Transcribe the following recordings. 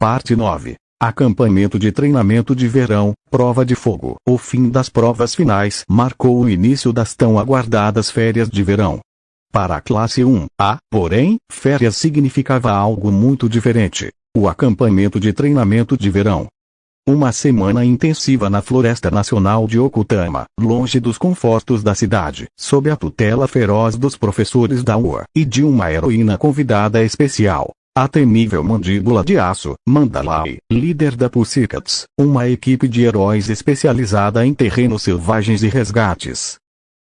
Parte 9. Acampamento de treinamento de verão, prova de fogo. O fim das provas finais marcou o início das tão aguardadas férias de verão. Para a classe 1A, porém, férias significava algo muito diferente: o acampamento de treinamento de verão. Uma semana intensiva na Floresta Nacional de Okutama, longe dos confortos da cidade, sob a tutela feroz dos professores da UA e de uma heroína convidada especial. A temível Mandíbula de Aço, Mandalay, líder da Pussycats, uma equipe de heróis especializada em terrenos selvagens e resgates.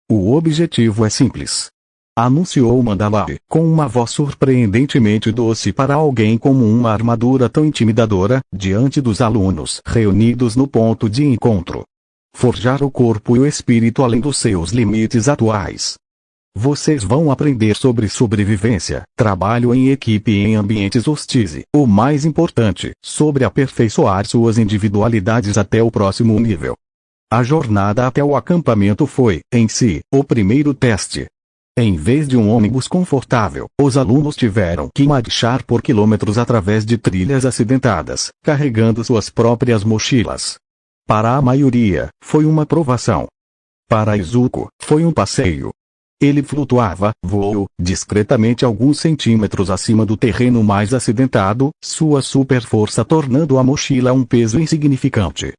O objetivo é simples, anunciou Mandalay, com uma voz surpreendentemente doce para alguém como uma armadura tão intimidadora, diante dos alunos reunidos no ponto de encontro. Forjar o corpo e o espírito além dos seus limites atuais. Vocês vão aprender sobre sobrevivência, trabalho em equipe e em ambientes hostis e, o mais importante, sobre aperfeiçoar suas individualidades até o próximo nível. A jornada até o acampamento foi, em si, o primeiro teste. Em vez de um ônibus confortável, os alunos tiveram que marchar por quilômetros através de trilhas acidentadas, carregando suas próprias mochilas. Para a maioria, foi uma provação. Para Izuku, foi um passeio. Ele flutuava, voou, discretamente alguns centímetros acima do terreno mais acidentado, sua super força tornando a mochila um peso insignificante.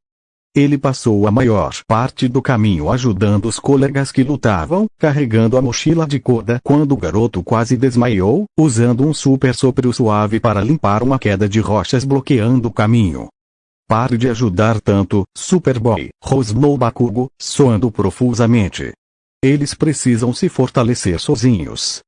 Ele passou a maior parte do caminho ajudando os colegas que lutavam, carregando a mochila de corda quando o garoto quase desmaiou, usando um super sopro suave para limpar uma queda de rochas bloqueando o caminho. Pare de ajudar tanto, Superboy, rosnou Bakugo, soando profusamente. Eles precisam se fortalecer sozinhos.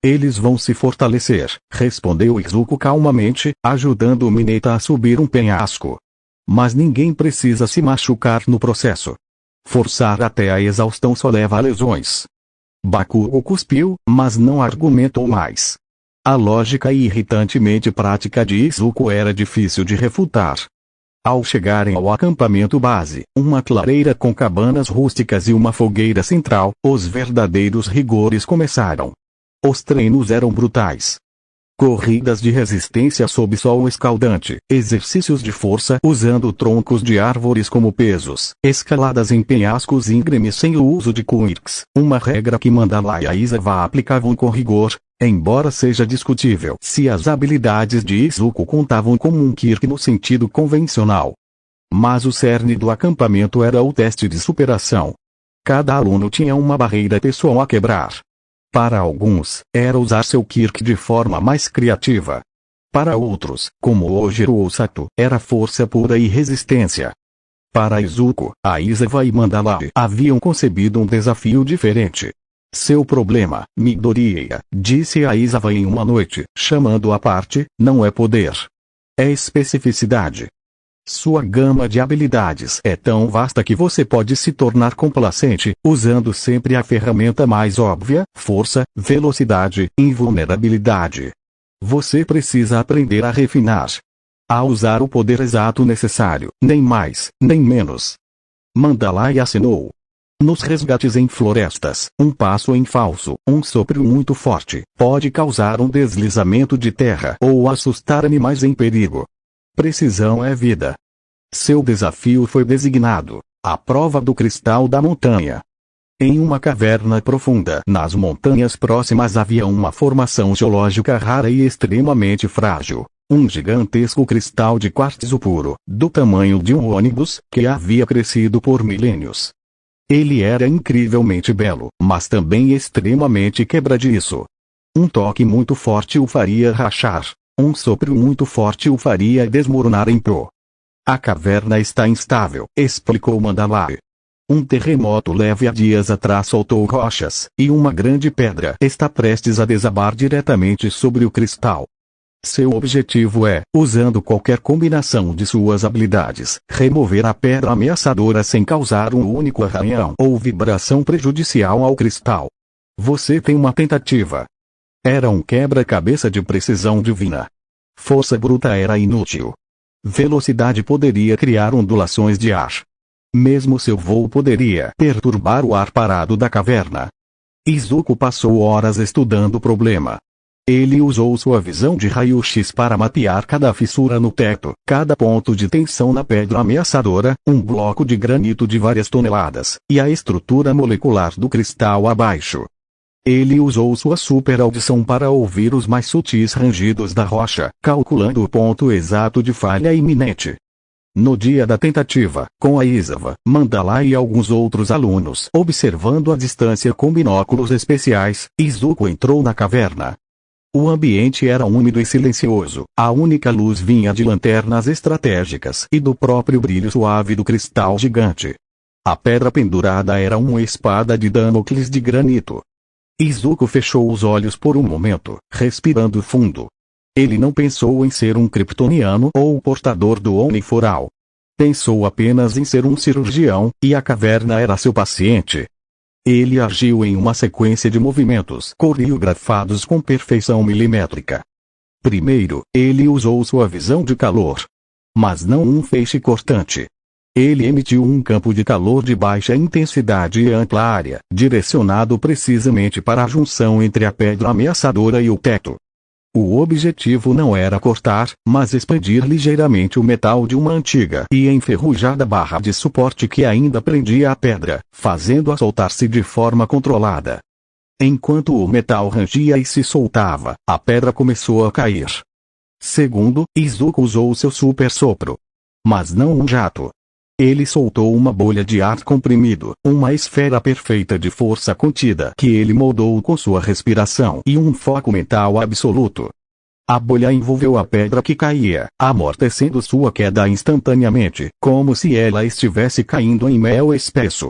Eles vão se fortalecer, respondeu Izuku calmamente, ajudando Mineta a subir um penhasco. Mas ninguém precisa se machucar no processo. Forçar até a exaustão só leva a lesões. Bakugo cuspiu, mas não argumentou mais. A lógica irritantemente prática de Izuku era difícil de refutar. Ao chegarem ao acampamento base, uma clareira com cabanas rústicas e uma fogueira central, os verdadeiros rigores começaram. Os treinos eram brutais. Corridas de resistência sob sol escaldante, exercícios de força usando troncos de árvores como pesos, escaladas em penhascos íngremes sem o uso de quirks, uma regra que Mandalay e Aizawa aplicavam com rigor, embora seja discutível se as habilidades de Izuku contavam como um quirk no sentido convencional. Mas o cerne do acampamento era o teste de superação. Cada aluno tinha uma barreira pessoal a quebrar. Para alguns, era usar seu quirk de forma mais criativa. Para outros, como Ojiro ou Sato, era força pura e resistência. Para Izuku, Aizawa e Mandalay haviam concebido um desafio diferente. Seu problema, Midoriya, disse Aizawa em uma noite, chamando à parte, não é poder. É especificidade. Sua gama de habilidades é tão vasta que você pode se tornar complacente, usando sempre a ferramenta mais óbvia, força, velocidade, invulnerabilidade. Você precisa aprender a refinar. A usar o poder exato necessário, nem mais, nem menos. Mandalay assinou. Nos resgates em florestas, um passo em falso, um sopro muito forte, pode causar um deslizamento de terra ou assustar animais em perigo. Precisão é vida. Seu desafio foi designado: a prova do cristal da montanha. Em uma caverna profunda nas montanhas próximas havia uma formação geológica rara e extremamente frágil. Um gigantesco cristal de quartzo puro, do tamanho de um ônibus, que havia crescido por milênios. Ele era incrivelmente belo, mas também extremamente quebradiço. Um toque muito forte o faria rachar. Um sopro muito forte o faria desmoronar em pó. A caverna está instável, explicou Mandalay. Um terremoto leve há dias atrás soltou rochas, e uma grande pedra está prestes a desabar diretamente sobre o cristal. Seu objetivo é, usando qualquer combinação de suas habilidades, remover a pedra ameaçadora sem causar um único arranhão ou vibração prejudicial ao cristal. Você tem uma tentativa. Era um quebra-cabeça de precisão divina. Força bruta era inútil. Velocidade poderia criar ondulações de ar. Mesmo seu voo poderia perturbar o ar parado da caverna. Izuku passou horas estudando o problema. Ele usou sua visão de raio-x para mapear cada fissura no teto, cada ponto de tensão na pedra ameaçadora, um bloco de granito de várias toneladas, e a estrutura molecular do cristal abaixo. Ele usou sua super audição para ouvir os mais sutis rangidos da rocha, calculando o ponto exato de falha iminente. No dia da tentativa, com a Isava, Mandalay e alguns outros alunos observando a distância com binóculos especiais, Izuku entrou na caverna. O ambiente era úmido e silencioso, a única luz vinha de lanternas estratégicas e do próprio brilho suave do cristal gigante. A pedra pendurada era uma espada de Damocles de granito. Izuku fechou os olhos por um momento, respirando fundo. Ele não pensou em ser um kryptoniano ou o portador do Oniforal. Pensou apenas em ser um cirurgião, e a caverna era seu paciente. Ele agiu em uma sequência de movimentos coreografados com perfeição milimétrica. Primeiro, ele usou sua visão de calor. Mas não um feixe cortante. Ele emitiu um campo de calor de baixa intensidade e ampla área, direcionado precisamente para a junção entre a pedra ameaçadora e o teto. O objetivo não era cortar, mas expandir ligeiramente o metal de uma antiga e enferrujada barra de suporte que ainda prendia a pedra, fazendo-a soltar-se de forma controlada. Enquanto o metal rangia e se soltava, a pedra começou a cair. Segundo, Izuku usou seu super sopro. Mas não um jato. Ele soltou uma bolha de ar comprimido, uma esfera perfeita de força contida que ele moldou com sua respiração e um foco mental absoluto. A bolha envolveu a pedra que caía, amortecendo sua queda instantaneamente, como se ela estivesse caindo em mel espesso.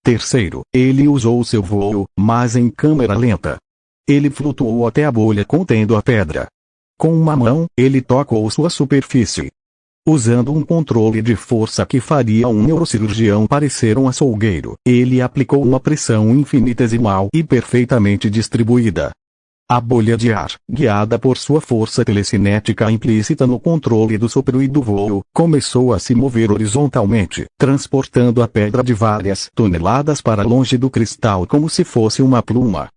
Terceiro, ele usou seu voo, mas em câmera lenta. Ele flutuou até a bolha contendo a pedra. Com uma mão, ele tocou sua superfície. Usando um controle de força que faria um neurocirurgião parecer um açougueiro, ele aplicou uma pressão infinitesimal e perfeitamente distribuída. A bolha de ar, guiada por sua força telecinética implícita no controle do sopro e do voo, começou a se mover horizontalmente, transportando a pedra de várias toneladas para longe do cristal como se fosse uma pluma.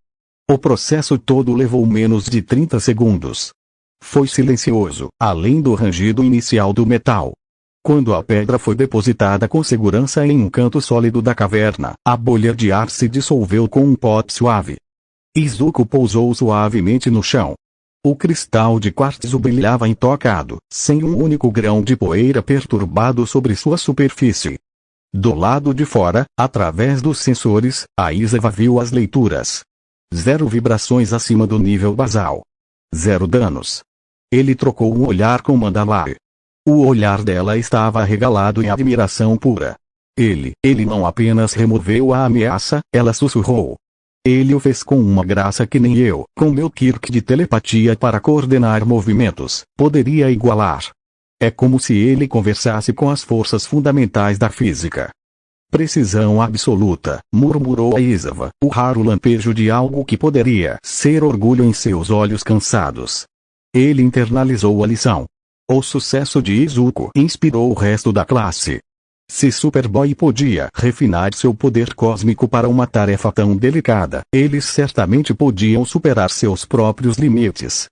O processo todo levou menos de 30 segundos. Foi silencioso, além do rangido inicial do metal. Quando a pedra foi depositada com segurança em um canto sólido da caverna, a bolha de ar se dissolveu com um pop suave. Izuku pousou suavemente no chão. O cristal de quartzo brilhava intocado, sem um único grão de poeira perturbado sobre sua superfície. Do lado de fora, através dos sensores, a Isava viu as leituras. 0 vibrações acima do nível basal. 0 danos. Ele trocou um olhar com Mandalay. O olhar dela estava arregalado em admiração pura. Ele não apenas removeu a ameaça, ela sussurrou. Ele o fez com uma graça que nem eu, com meu Kirk de telepatia para coordenar movimentos, poderia igualar. É como se ele conversasse com as forças fundamentais da física. Precisão absoluta, murmurou a Isava, o raro lampejo de algo que poderia ser orgulho em seus olhos cansados. Ele internalizou a lição. O sucesso de Izuku inspirou o resto da classe. Se Superboy podia refinar seu poder cósmico para uma tarefa tão delicada, eles certamente podiam superar seus próprios limites.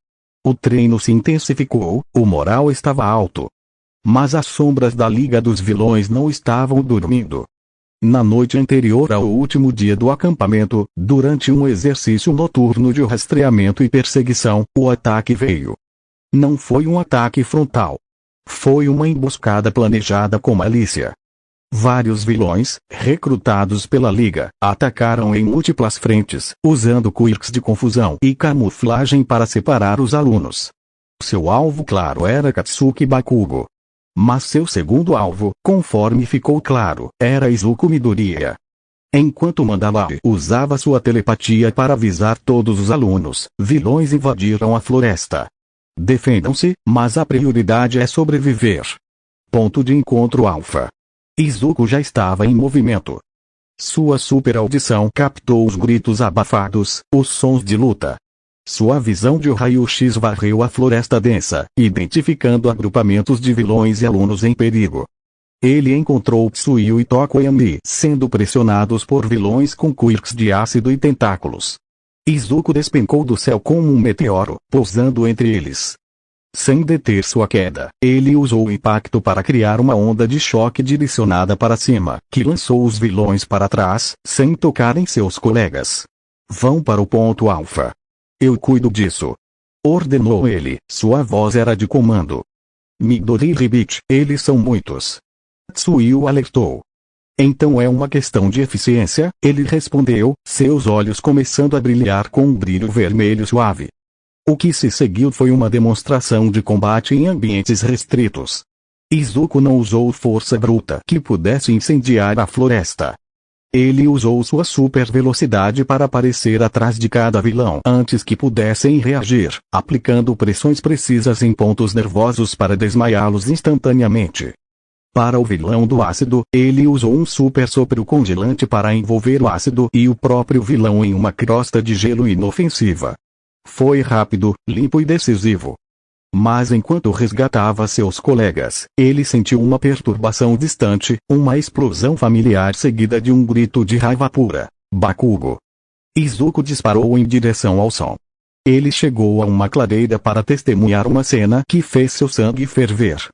O treino se intensificou, o moral estava alto. Mas as sombras da Liga dos Vilões não estavam dormindo. Na noite anterior ao último dia do acampamento, durante um exercício noturno de rastreamento e perseguição, o ataque veio. Não foi um ataque frontal. Foi uma emboscada planejada com malícia. Vários vilões, recrutados pela Liga, atacaram em múltiplas frentes, usando quirks de confusão e camuflagem para separar os alunos. Seu alvo claro era Katsuki Bakugo. Mas seu segundo alvo, conforme ficou claro, era Izuku Midoriya. Enquanto Mandalay usava sua telepatia para avisar todos os alunos, vilões invadiram a floresta. Defendam-se, mas a prioridade é sobreviver. Ponto de encontro alfa. Izuku já estava em movimento. Sua super audição captou os gritos abafados, os sons de luta. Sua visão de raio-x varreu a floresta densa, identificando agrupamentos de vilões e alunos em perigo. Ele encontrou Tsuyu e Tokoyami sendo pressionados por vilões com quirks de ácido e tentáculos. Izuku despencou do céu como um meteoro, pousando entre eles. Sem deter sua queda, ele usou o impacto para criar uma onda de choque direcionada para cima, que lançou os vilões para trás, sem tocar em seus colegas. Vão para o ponto alfa. Eu cuido disso. Ordenou ele, sua voz era de comando. Midori Ribichi, eles são muitos. Tsuyu alertou. Então é uma questão de eficiência, ele respondeu, seus olhos começando a brilhar com um brilho vermelho suave. O que se seguiu foi uma demonstração de combate em ambientes restritos. Izuku não usou força bruta que pudesse incendiar a floresta. Ele usou sua super velocidade para aparecer atrás de cada vilão antes que pudessem reagir, aplicando pressões precisas em pontos nervosos para desmaiá-los instantaneamente. Para o vilão do ácido, ele usou um super sopro congelante para envolver o ácido e o próprio vilão em uma crosta de gelo inofensiva. Foi rápido, limpo e decisivo. Mas enquanto resgatava seus colegas, ele sentiu uma perturbação distante, uma explosão familiar seguida de um grito de raiva pura. Bakugo! Izuku disparou em direção ao som. Ele chegou a uma clareira para testemunhar uma cena que fez seu sangue ferver.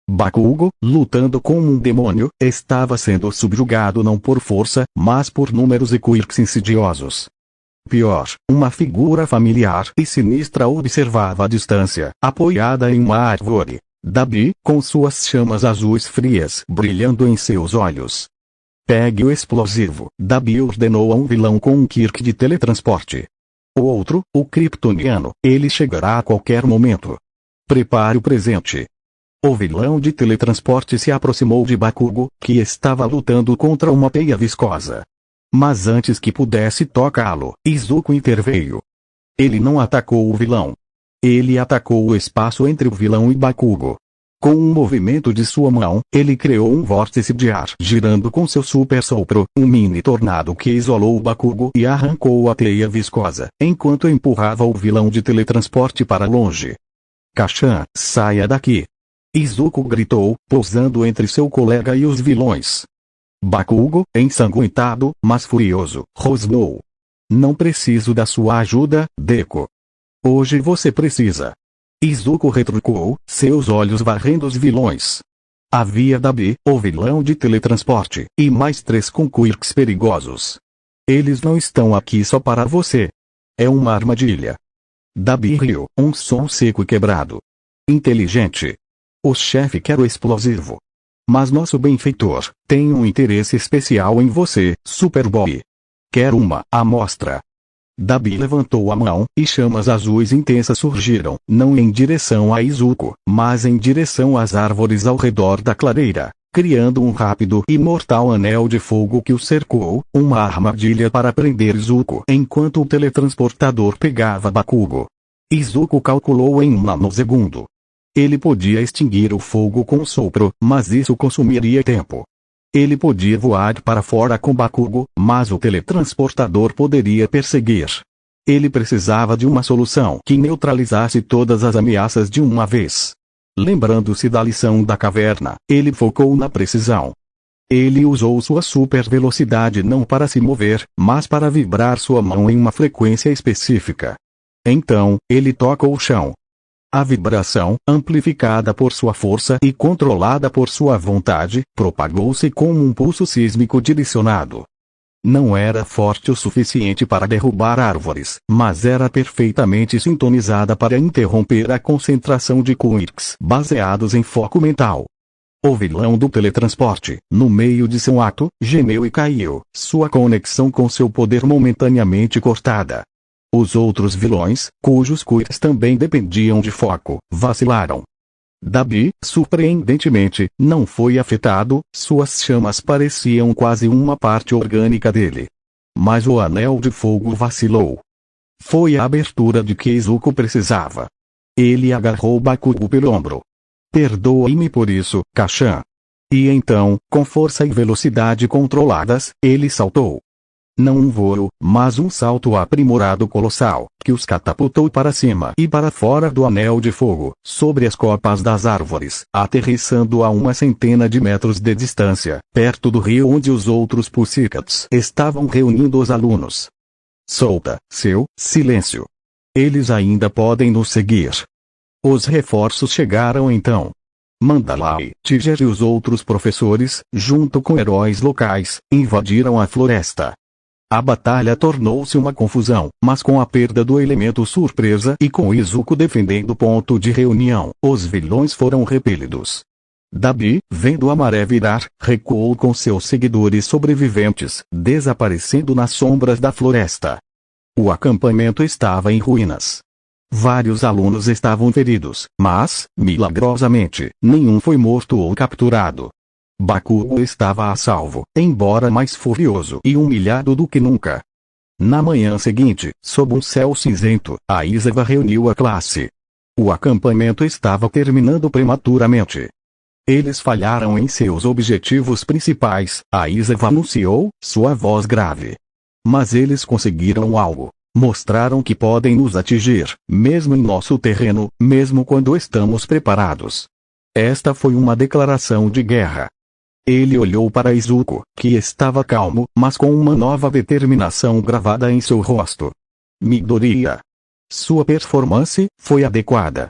Bakugo, lutando como um demônio, estava sendo subjugado não por força, mas por números e quirks insidiosos. Pior, uma figura familiar e sinistra observava à distância, apoiada em uma árvore. Dabi, com suas chamas azuis frias brilhando em seus olhos. Pegue o explosivo, Dabi ordenou a um vilão com um quirk de teletransporte. O outro, o kryptoniano, ele chegará a qualquer momento. Prepare o presente. O vilão de teletransporte se aproximou de Bakugo, que estava lutando contra uma teia viscosa. Mas antes que pudesse tocá-lo, Izuku interveio. Ele não atacou o vilão. Ele atacou o espaço entre o vilão e Bakugo. Com um movimento de sua mão, ele criou um vórtice de ar girando com seu super sopro, um mini tornado que isolou o Bakugo e arrancou a teia viscosa, enquanto empurrava o vilão de teletransporte para longe. Kashan, saia daqui! Izuku gritou, pousando entre seu colega e os vilões. Bakugo, ensanguentado, mas furioso, rosnou. Não preciso da sua ajuda, Deku. Hoje você precisa. Izuku retrucou, seus olhos varrendo os vilões. Havia Dabi, o vilão de teletransporte, e mais 3 com quirks perigosos. Eles não estão aqui só para você. É uma armadilha. Dabi riu, um som seco e quebrado. Inteligente. O chefe quer o explosivo. Mas nosso benfeitor tem um interesse especial em você, Superboy. Quer uma amostra? Dabi levantou a mão, e chamas azuis intensas surgiram, não em direção a Izuku, mas em direção às árvores ao redor da clareira, criando um rápido e mortal anel de fogo que o cercou, uma armadilha para prender Izuku enquanto o teletransportador pegava Bakugo. Izuku calculou em um nanosegundo. Ele podia extinguir o fogo com sopro, mas isso consumiria tempo. Ele podia voar para fora com Bakugo, mas o teletransportador poderia perseguir. Ele precisava de uma solução que neutralizasse todas as ameaças de uma vez. Lembrando-se da lição da caverna, ele focou na precisão. Ele usou sua super velocidade não para se mover, mas para vibrar sua mão em uma frequência específica. Então, ele toca o chão. A vibração, amplificada por sua força e controlada por sua vontade, propagou-se como um pulso sísmico direcionado. Não era forte o suficiente para derrubar árvores, mas era perfeitamente sintonizada para interromper a concentração de quirks baseados em foco mental. O vilão do teletransporte, no meio de seu ato, gemeu e caiu, sua conexão com seu poder momentaneamente cortada. Os outros vilões, cujos quirks também dependiam de foco, vacilaram. Dabi, surpreendentemente, não foi afetado, suas chamas pareciam quase uma parte orgânica dele. Mas o anel de fogo vacilou. Foi a abertura de que Izuku precisava. Ele agarrou Bakugo pelo ombro. Perdoe-me por isso, Kashan. E então, com força e velocidade controladas, ele saltou. Não um voo, mas um salto aprimorado colossal, que os catapultou para cima e para fora do anel de fogo, sobre as copas das árvores, aterrissando a uma centena de metros de distância, perto do rio onde os outros Pussycats estavam reunindo os alunos. Solta, seu silêncio. Eles ainda podem nos seguir. Os reforços chegaram então. Mandalay, Tiger e os outros professores, junto com heróis locais, invadiram a floresta. A batalha tornou-se uma confusão, mas com a perda do elemento surpresa e com Izuku defendendo o ponto de reunião, os vilões foram repelidos. Dabi, vendo a maré virar, recuou com seus seguidores sobreviventes, desaparecendo nas sombras da floresta. O acampamento estava em ruínas. Vários alunos estavam feridos, mas, milagrosamente, nenhum foi morto ou capturado. Bakugo estava a salvo, embora mais furioso e humilhado do que nunca. Na manhã seguinte, sob um céu cinzento, a Aizawa reuniu a classe. O acampamento estava terminando prematuramente. Eles falharam em seus objetivos principais, a Aizawa anunciou, sua voz grave. Mas eles conseguiram algo. Mostraram que podem nos atingir, mesmo em nosso terreno, mesmo quando estamos preparados. Esta foi uma declaração de guerra. Ele olhou para Izuku, que estava calmo, mas com uma nova determinação gravada em seu rosto. Midoriya. Sua performance foi adequada.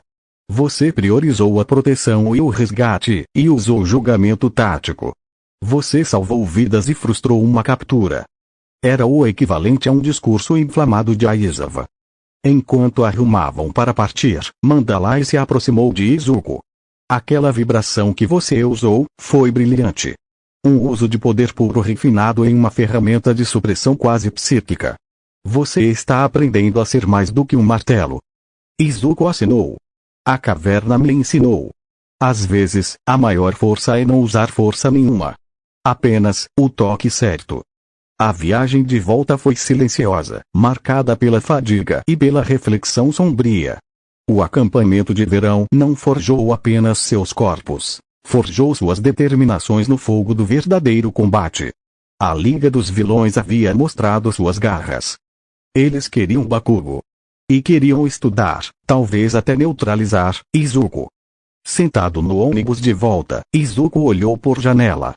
Você priorizou a proteção e o resgate, e usou julgamento tático. Você salvou vidas e frustrou uma captura. Era o equivalente a um discurso inflamado de Aizawa. Enquanto arrumavam para partir, Mandalay se aproximou de Izuku. Aquela vibração que você usou, foi brilhante. Um uso de poder puro refinado em uma ferramenta de supressão quase psíquica. Você está aprendendo a ser mais do que um martelo. Izuku assinou. A caverna me ensinou. Às vezes, a maior força é não usar força nenhuma. Apenas, o toque certo. A viagem de volta foi silenciosa, marcada pela fadiga e pela reflexão sombria. O acampamento de verão não forjou apenas seus corpos, forjou suas determinações no fogo do verdadeiro combate. A Liga dos Vilões havia mostrado suas garras. Eles queriam Bakugo. E queriam estudar, talvez até neutralizar, Izuku. Sentado no ônibus de volta, Izuku olhou por janela.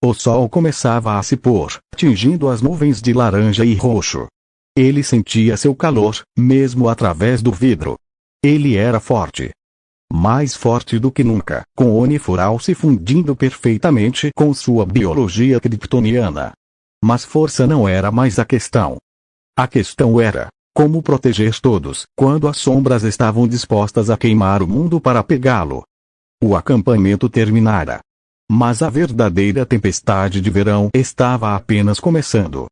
O sol começava a se pôr, tingindo as nuvens de laranja e roxo. Ele sentia seu calor, mesmo através do vidro. Ele era forte. Mais forte do que nunca, com o Onifural se fundindo perfeitamente com sua biologia kryptoniana. Mas força não era mais a questão. A questão era, como proteger todos, quando as sombras estavam dispostas a queimar o mundo para pegá-lo. O acampamento terminara. Mas a verdadeira tempestade de verão estava apenas começando.